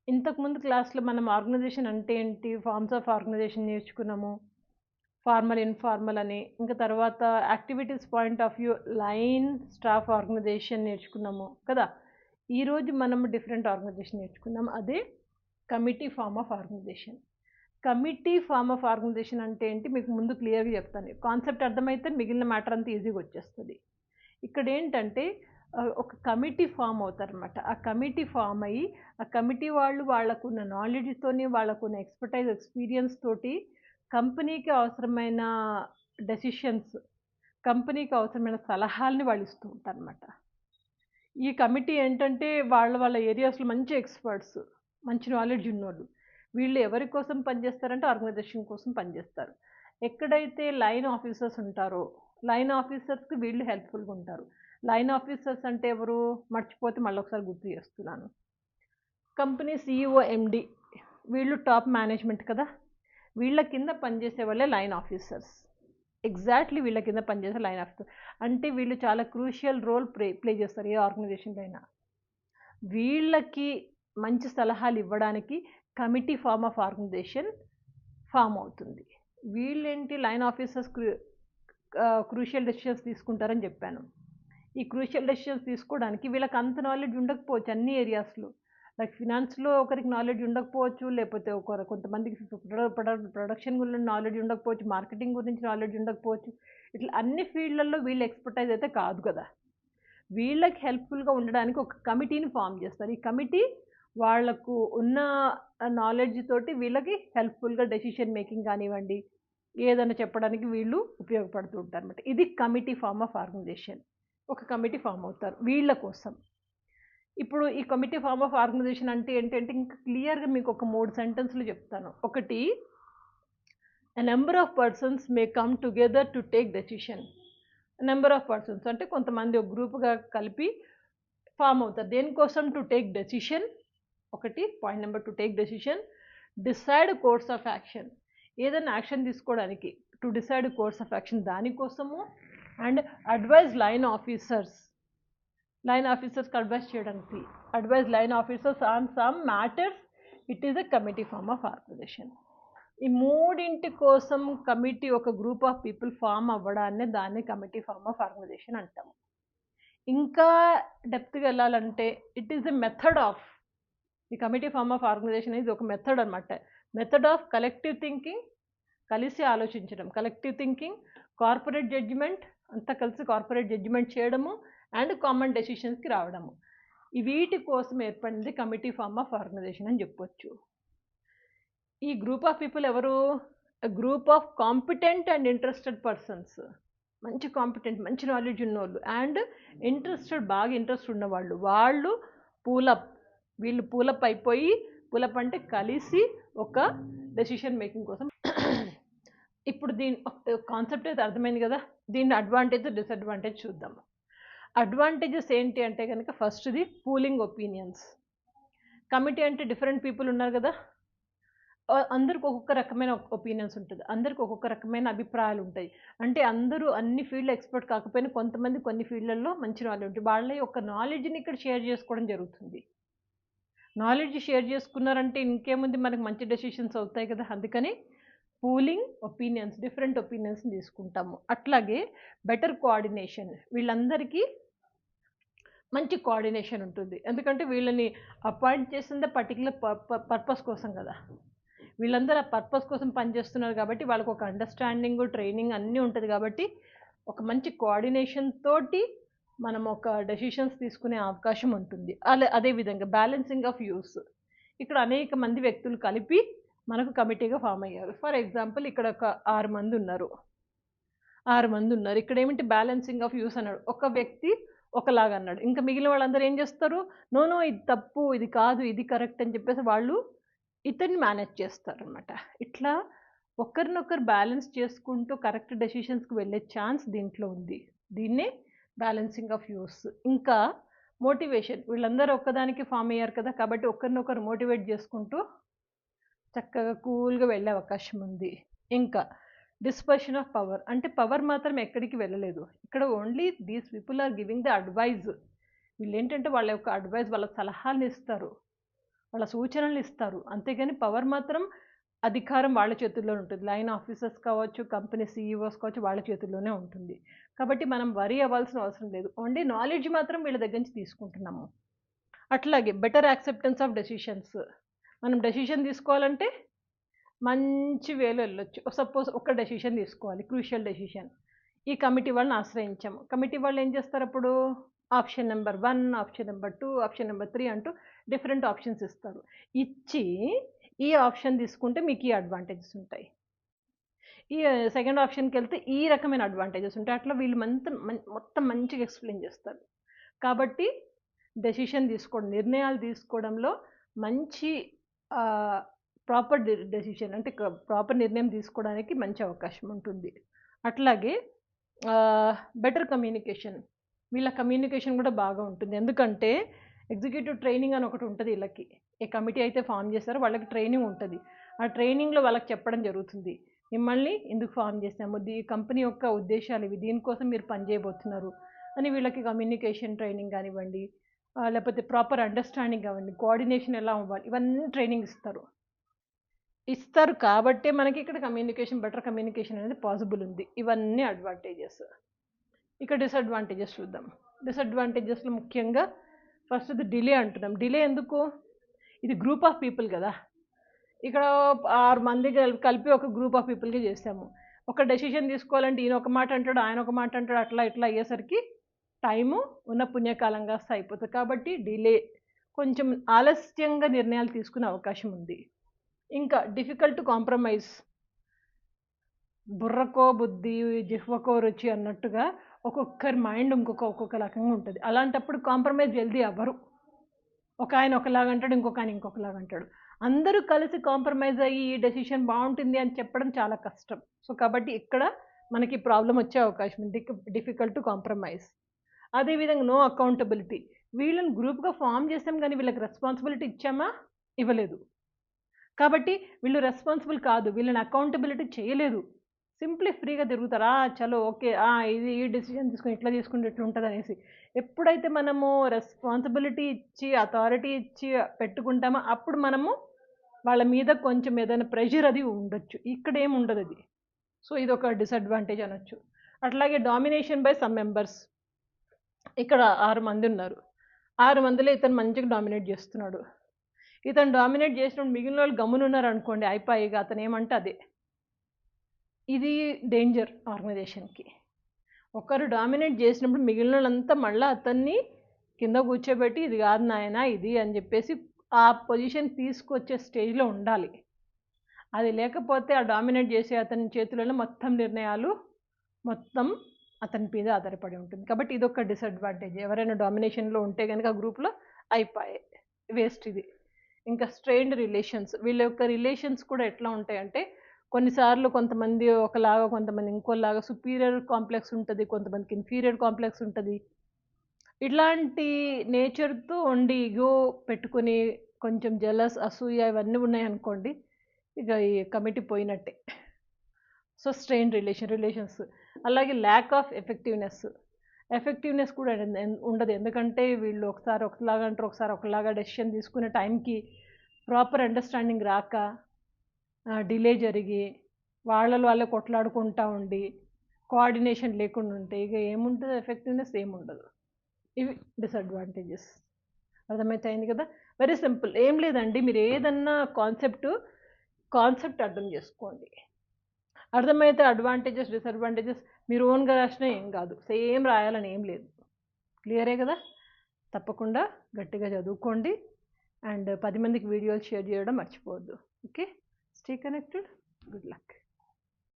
ఇంతకుముందు క్లాస్‌లో మనం ఆర్గనైజేషన్ అంటే ఏంటి, ఫార్మ్స్ ఆఫ్ ఆర్గనైజేషన్ నేర్చుకున్నాము. ఫార్మల్, ఇన్‌ఫార్మల్ అని. ఇంకా తర్వాత activities point of view line staff organisation నేర్చుకున్నాము కదా! ఈరోజు మనం డిఫరెంట్ ఆర్గనైజేషన్ నేర్చుకున్నాం. అదే committee form of organisation. Committee form of organisation అంటే ఏంటి మీకు ముందు క్లియర్‌గా చెప్తాను. కాన్సెప్ట్ అర్థమైతే మిగిలిన మ్యాటర్ అంతా ఈజీగా వచ్చేస్తది. ఇక్కడేంటంటే ఒక కమిటీ ఫామ్ అవుతారనమాట. ఆ కమిటీ ఫామ్ అయ్యి, ఆ కమిటీ వాళ్ళు వాళ్ళకున్న నాలెడ్జ్‌తోని, వాళ్ళకున్న ఎక్స్‌పీరియన్స్ తోటి కంపెనీకి అవసరమైన డెసిషన్స్, కంపెనీకి అవసరమైన సలహాలని వాళ్ళు ఇస్తూ ఉంటారనమాట. ఈ కమిటీ ఏంటంటే వాళ్ళ వాళ్ళ ఏరియాస్‌లో మంచి ఎక్స్‌పర్ట్స్, మంచి నాలెడ్జ్ ఉన్నోళ్ళు. వీళ్ళు ఎవరి కోసం పనిచేస్తారంటే ఆర్గనైజేషన్ కోసం పనిచేస్తారు. ఎక్కడైతే లైన్ ఆఫీసర్స్ ఉంటారో, లైన్ ఆఫీసర్స్‌కి వీళ్ళు హెల్ప్‌ఫుల్‌గా ఉంటారు. లైన్ ఆఫీసర్స్ అంటే ఎవరు? మర్చిపోతే మళ్ళొకసారి గుర్తు చేస్తున్నాను. కంపెనీ సీఈఓ, ఎండీ వీళ్ళు టాప్ మేనేజ్మెంట్ కదా! వీళ్ళ కింద పనిచేసే వాళ్ళే లైన్ ఆఫీసర్స్. ఎగ్జాక్ట్‌లీ వీళ్ళ కింద పనిచేసే లైన్ ఆఫీసర్. అంటే వీళ్ళు చాలా క్రూషియల్ రోల్ ప్లే చేస్తారు ఏ ఆర్గనైజేషన్‌లో అయినా. వీళ్ళకి మంచి సలహాలు ఇవ్వడానికి committee form of organisation form అవుతుంది. వీళ్ళేంటి లైన్ ఆఫీసర్స్ క్రూషియల్ డెసిషన్స్ తీసుకుంటారని చెప్పాను. ఈ క్రూషియల్ డెసిషన్స్ తీసుకోవడానికి వీళ్ళకి అంత నాలెడ్జ్ ఉండకపోవచ్చు అన్ని ఏరియాస్‌లో. లైక్ ఫినాన్స్‌లో ఒకరికి నాలెడ్జ్ ఉండకపోవచ్చు. లేకపోతే కొంతమందికి ప్రొడక్షన్ గురించి నాలెడ్జ్ ఉండకపోవచ్చు. మార్కెటింగ్ గురించి నాలెడ్జ్ ఉండకపోవచ్చు. ఇట్లా అన్ని ఫీల్డ్‌లలో వీళ్ళ ఎక్స్‌పర్టైజ్ అయితే కాదు కదా! వీళ్ళకి హెల్ప్‌ఫుల్‌గా ఉండడానికి ఒక కమిటీని ఫార్మ్ చేస్తారు. ఈ కమిటీ వాళ్ళకు ఉన్న నాలెడ్జ్ తోటి వీళ్ళకి హెల్ప్‌ఫుల్‌గా డెసిషన్ మేకింగ్ కానివ్వండి, ఏదైనా చెప్పడానికి వీళ్ళు ఉపయోగపడుతూ ఉంటారన్నమాట. ఇది కమిటీ ఫార్మ్ ఆఫ్ ఆర్గనైజేషన్. ఒక కమిటీ ఫార్మ్ అవుతారు వీళ్ళ కోసం. ఇప్పుడు ఈ కమిటీ ఫార్మ్ ఆఫ్ ఆర్గనైజేషన్ అంటే ఏంటంటే ఇంకా క్లియర్‌గా మీకు ఒక 3 సెంటెన్స్‌లు చెప్తాను. ఒకటి, a number of persons may come together to take decision. Number of persons అంటే కొంతమంది ఒక గ్రూప్‌గా కలిపి ఫార్మ్ అవుతారు. దేనికోసం? To take decision. ఒకటి point number 2 take decision. Decide course of action. ఏదైనా యాక్షన్ తీసుకోవడానికి to decide course of action దానికోసము. And advise line officers. Line ఆఫీసర్స్‌కి అడ్వైజ్ చేయడానికి. Advise line officers on some matters. It is a committee form of organisation. ఈ మూడింటి కోసం committee ఒక group of people form అవ్వడాన్నే దాన్ని కమిటీ ఫార్మ్ ఆఫ్ ఆర్గనైజేషన్ అంటాము. ఇంకా డెప్త్‌గా వెళ్ళాలంటే it is a method of ఈ కమిటీ ఫార్మ్ ఆఫ్ ఆర్గనైజేషన్ అనేది ఒక మెథడ్ అనమాట. మెథడ్ ఆఫ్ కలెక్టివ్ థింకింగ్, కలిసి ఆలోచించడం. కలెక్టివ్ థింకింగ్, కార్పొరేట్ జడ్జిమెంట్, అంతా కలిసి కార్పొరేట్ జడ్జిమెంట్ చేయడము అండ్ కామన్ డెసిషన్స్‌కి రావడము. ఈ వీటి కోసం ఏర్పడింది కమిటీ ఫార్మ్ ఆఫ్ ఆర్గనైజేషన్ అని చెప్పొచ్చు. ఈ గ్రూప్ ఆఫ్ పీపుల్ ఎవరు? Group of competent and interested persons. మంచి కాంపిటెంట్, మంచి నాలెడ్జ్ ఉన్నోళ్ళు అండ్ బాగా ఇంట్రెస్ట్ ఉన్నవాళ్ళు. వాళ్ళు పూలప్. వీళ్ళు పూలప్ అయిపోయి, పూలప్ అంటే కలిసి ఒక డెసిషన్ మేకింగ్ కోసం. ఇప్పుడు దీని కాన్సెప్ట్ అయితే అర్థమైంది కదా! దీని అడ్వాంటేజ్, డిసడ్వాంటేజ్ చూద్దాం. అడ్వాంటేజెస్ ఏంటి అంటే గనక ఫస్ట్‌ది పూలింగ్ ఒపీనియన్స్. కమిటీ అంటే డిఫరెంట్ పీపుల్ ఉన్నారు కదా! అందరికి ఒక్కొక్క రకమైన ఒపీనియన్స్ ఉంటది. అందరికి ఒక్కొక్క రకమైన అభిప్రాయాలుంటాయి. అంటే అందరూ అన్ని ఫీల్డ్‌లో ఎక్స్‌పర్ట్ కాకపోయినా కొంతమంది కొన్ని ఫీల్డ్‌లలో మంచి నాలెడ్జ్ ఉంటది. వాళ్ళ యొక్క నాలెడ్జ్‌ని ఇక్కడ షేర్ చేసుకోవడం జరుగుతుంది. నాలెడ్జ్ షేర్ చేసుకున్నారంటే ఇంకేముంది మనకు మంచి డెసిషన్స్ అవుతాయి కదా! అందుకని పూలింగ్ ఒపీనియన్స్, డిఫరెంట్ ఒపీనియన్స్‌ని తీసుకుంటాము. అట్లాగే బెటర్ కోఆర్డినేషన్. వీళ్ళందరికీ మంచి కోఆర్డినేషన్ ఉంటుంది. ఎందుకంటే వీళ్ళని అపాయింట్ చేసిందే పర్టిక్యులర్ పర్పస్ కోసం కదా! వీళ్ళందరూ ఆ పర్పస్ కోసం పనిచేస్తున్నారు కాబట్టి వాళ్ళకి ఒక అండర్‌స్టాండింగ్, ట్రైనింగ్ అన్నీ ఉంటది కాబట్టి ఒక మంచి కోఆర్డినేషన్ తోటి మనం ఒక డెసిషన్స్ తీసుకునే అవకాశం ఉంటుంది. అదే విధంగా బ్యాలెన్సింగ్ ఆఫ్ వ్యూస్. ఇక్కడ అనేక మంది వ్యక్తులు కలిపి మనకు కమిటీగా ఫార్మ్ అయ్యారు. ఫర్ ఎగ్జాంపుల్ ఇక్కడ ఒక 6 మంది ఉన్నారు. 6 మంది ఉన్నారు. ఇక్కడ ఏమిటి బ్యాలెన్సింగ్ ఆఫ్ వ్యూస్ అన్నాడు. ఒక వ్యక్తి ఒకలాగా అన్నాడు. ఇంకా మిగిలిన వాళ్ళందరూ ఏం చేస్తారు? నో, నో ఇది తప్పు, ఇది కాదు, ఇది కరెక్ట్ అని చెప్పేసి వాళ్ళు ఇతన్ని మేనేజ్ చేస్తారనమాట. ఇట్లా ఒకరినొకరు బ్యాలెన్స్ చేసుకుంటూ కరెక్ట్ డెసిషన్స్‌కి వెళ్ళే ఛాన్స్ దీంట్లో ఉంది. దీన్నే బ్యాలెన్సింగ్ ఆఫ్ వ్యూస్. ఇంకా మోటివేషన్. వీళ్ళందరూ ఒక్కదానికి ఫార్మ్ అయ్యారు కదా! కాబట్టి ఒకరినొకరు మోటివేట్ చేసుకుంటూ చక్కగా కూల్‌గా వెళ్ళే అవకాశం ఉంది. ఇంకా డిస్పర్షన్ ఆఫ్ పవర్. అంటే పవర్ మాత్రం ఎక్కడికి వెళ్ళలేదు. ఇక్కడ only these people are giving the advice. వీళ్ళేంటంటే వాళ్ళ యొక్క అడ్వైస్, వాళ్ళ సలహాలను ఇస్తారు. వాళ్ళ సూచనలు ఇస్తారు. అంతేగాని పవర్ మాత్రం అధికారం వాళ్ళ చేతుల్లో ఉంటుంది. లైన్ ఆఫీసర్స్ కావచ్చు, కంపెనీ సీఈఓస్ కావచ్చు వాళ్ళ చేతుల్లోనే ఉంటుంది. కాబట్టి మనం వరీ అవ్వాల్సిన అవసరం లేదు. ఓన్లీ నాలెడ్జ్ మాత్రం వీళ్ళ దగ్గర నుంచి తీసుకుంటున్నాము. అట్లాగే బెటర్ యాక్సెప్టెన్స్ ఆఫ్ డెసిషన్స్. మనం డెసిషన్ తీసుకోవాలంటే మంచి వేలో వెళ్ళొచ్చు. సపోజ్ ఒక డెసిషన్ తీసుకోవాలి, క్రూషియల్ డెసిషన్. ఈ కమిటీ వాళ్ళని ఆశ్రయించాము. కమిటీ వాళ్ళు ఏం చేస్తారు అప్పుడు? Option number 1, option number 2, option number 3 అంటూ డిఫరెంట్ ఆప్షన్స్ ఇస్తారు. ఇచ్చి ఈ ఆప్షన్ తీసుకుంటే మీకు ఈ అడ్వాంటేజెస్ ఉంటాయి. ఈ సెకండ్ ఆప్షన్కి వెళ్తే ఈ రకమైన అడ్వాంటేజెస్ ఉంటాయి. అట్లా వీళ్ళు మొత్తం మంచిగా ఎక్స్ప్లెయిన్ చేస్తారు. కాబట్టి డెసిషన్ తీసుకోవడం, నిర్ణయాలు తీసుకోవడంలో మంచి ప్రాపర్ డెసిషన్ అంటే ప్రాపర్ నిర్ణయం తీసుకోవడానికి మంచి అవకాశం ఉంటుంది. అట్లాగే బెటర్ కమ్యూనికేషన్. వీళ్ళ కమ్యూనికేషన్ కూడా బాగా ఉంటుంది. ఎందుకంటే ఎగ్జిక్యూటివ్ ట్రైనింగ్ అని ఒకటి ఉంటుంది వీళ్ళకి. ఏ కమిటీ అయితే ఫామ్ చేస్తారో వాళ్ళకి ట్రైనింగ్ ఉంటుంది. ఆ ట్రైనింగ్లో వాళ్ళకి చెప్పడం జరుగుతుంది. మిమ్మల్ని ఎందుకు ఫామ్ చేసాము, ఈ కంపెనీ యొక్క ఉద్దేశాలు ఇవి, దీనికోసం మీరు పనిచేయబోతున్నారు అని వీళ్ళకి కమ్యూనికేషన్ ట్రైనింగ్ కానివ్వండి, లేకపోతే ప్రాపర్ అండర్స్టాండింగ్ కానివ్వండి, కోఆర్డినేషన్ ఎలా అవ్వాలి, ఇవన్నీ ట్రైనింగ్ ఇస్తారు కాబట్టే మనకి ఇక్కడ బెటర్ కమ్యూనికేషన్ అనేది పాసిబుల్ ఉంది. ఇవన్నీ అడ్వాంటేజెస్. ఇక డిసడ్వాంటేజెస్ చూద్దాం. డిసడ్వాంటేజెస్లో ముఖ్యంగా ఫస్ట్ డిలే అంటున్నాం. డిలే ఎందుకు? ఇది గ్రూప్ ఆఫ్ పీపుల్ కదా. ఇక్కడ 6 మంది కలిపి ఒక గ్రూప్ ఆఫ్ పీపుల్కి చేసాము. ఒక డెసిషన్ తీసుకోవాలంటే ఈయన ఒక మాట అంటాడు, ఆయన ఒక మాట అంటాడు, అట్లా ఇట్లా అయ్యేసరికి టైము ఉన్న పుణ్యకాలం కాస్త అయిపోతుంది. కాబట్టి డిలే, కొంచెం ఆలస్యంగా నిర్ణయాలు తీసుకునే అవకాశం ఉంది. ఇంకా డిఫికల్ట్ కాంప్రమైజ్. బుర్రకో బుద్ధి, జిహ్వకో రుచి అన్నట్టుగా ఒక్కొక్కరి మైండ్ ఒక్కొక్క రకంగా ఉంటుంది. అలాంటప్పుడు కాంప్రమైజ్ జల్దీ అవ్వరు. ఒక ఆయన ఒకలాగా అంటాడు, ఇంకొక ఆయన ఇంకొకలాగా అంటాడు. అందరూ కలిసి కాంప్రమైజ్ అయ్యి ఈ డెసిషన్ బాగుంటుంది అని చెప్పడం చాలా కష్టం. సో కాబట్టి ఇక్కడ మనకి ప్రాబ్లం వచ్చే అవకాశం ఉంది. Difficult to compromise. అదేవిధంగా నో అకౌంటబిలిటీ. వీళ్ళని గ్రూప్గా ఫామ్ చేసాం కానీ వీళ్ళకి రెస్పాన్సిబిలిటీ ఇచ్చామా? ఇవ్వలేదు. కాబట్టి వీళ్ళు రెస్పాన్సిబుల్ కాదు, వీళ్ళని అకౌంటబిలిటీ చేయలేదు. సింప్లీ ఫ్రీగా తిరుగుతారు. చలో ఓకే, ఇది ఈ డెసిషన్ తీసుకుని ఇట్లా తీసుకుంటే ఇట్లా ఉంటుంది అనేసి. ఎప్పుడైతే మనము రెస్పాన్సిబిలిటీ ఇచ్చి అథారిటీ ఇచ్చి పెట్టుకుంటామో అప్పుడు మనము వాళ్ళ మీద కొంచెం ఏదైనా ప్రెషర్ అది ఉండొచ్చు. ఇక్కడ ఏమి ఉండదు అది. సో ఇది ఒక డిసడ్వాంటేజ్ అనొచ్చు. అట్లాగే డామినేషన్ బై సమ్ మెంబర్స్. ఇక్కడ 6 మంది ఉన్నారు. 6 మందిలో ఇతను మంచిగా డామినేట్ చేస్తున్నాడు. ఇతను డామినేట్ చేసినప్పుడు మిగిలిన వాళ్ళు గమ్మునున్నారు అనుకోండి, అయిపోయిగా అతను ఏమంటే అదే. ఇది డేంజర్ ఆర్గనైజేషన్కి. ఒకరు డామినేట్ చేసినప్పుడు మిగిలిన వాళ్ళంతా మళ్ళీ అతన్ని కింద కూర్చోబెట్టి ఇది కాదు నాయన ఇది అని చెప్పేసి ఆ పొజిషన్ తీసుకొచ్చే స్టేజ్లో ఉండాలి. అది లేకపోతే ఆ డామినేట్ చేసే అతని చేతులలో మొత్తం నిర్ణయాలు మొత్తం అతని మీద ఆధారపడి ఉంటుంది. కాబట్టి ఇది ఒక డిసడ్వాంటేజ్. ఎవరైనా డామినేషన్లో ఉంటే కనుక ఆ గ్రూప్లో అయిపోయాయి, వేస్ట్ ఇది. ఇంకా స్ట్రెయిన్డ్ రిలేషన్స్. వీళ్ళ యొక్క రిలేషన్స్ కూడా ఎట్లా ఉంటాయంటే కొన్నిసార్లు కొంతమంది ఒకలాగా, కొంతమంది ఇంకోలాగా, సుపీరియర్ కాంప్లెక్స్ ఉంటుంది, కొంతమందికి ఇన్ఫీరియర్ కాంప్లెక్స్ ఉంటుంది. ఇట్లాంటి నేచర్తో ఉండి ఈగో పెట్టుకొని కొంచెం జలస్, అసూయ ఇవన్నీ ఉన్నాయనుకోండి, ఇక ఈ కమిటీ పోయినట్టే. So strain relations. అలాగే ల్యాక్ ఆఫ్ ఎఫెక్టివ్నెస్ కూడా ఉండదు. ఎందుకంటే వీళ్ళు ఒకసారి ఒకలాగా అంటారు, ఒకసారి ఒకలాగా డెసిషన్ తీసుకునే టైంకి ప్రాపర్ అండర్స్టాండింగ్ రాక డిలే జరిగి వాళ్ళే కొట్లాడుకుంటూ ఉండి కోఆర్డినేషన్ లేకుండా ఉంటే ఇక ఏముంటుంది, ఎఫెక్టివ్నెస్ ఏముండదు. ఇవి డిసడ్వాంటేజెస్. అర్థమైతే కదా. వెరీ సింపుల్, ఏం లేదండి. మీరు ఏదన్నా కాన్సెప్ట్ అర్థం చేసుకోండి. అర్థమైతే అడ్వాంటేజెస్ డిసడ్వాంటేజెస్ మీరు ఓన్గా రాసినా ఏం కాదు, సేమ్ రాయాలని ఏం లేదు. క్లియరే కదా. తప్పకుండా గట్టిగా చదువుకోండి అండ్ 10 మందికి వీడియోలు షేర్ చేయడం మర్చిపోవద్దు. Okay, stay connected. Good luck.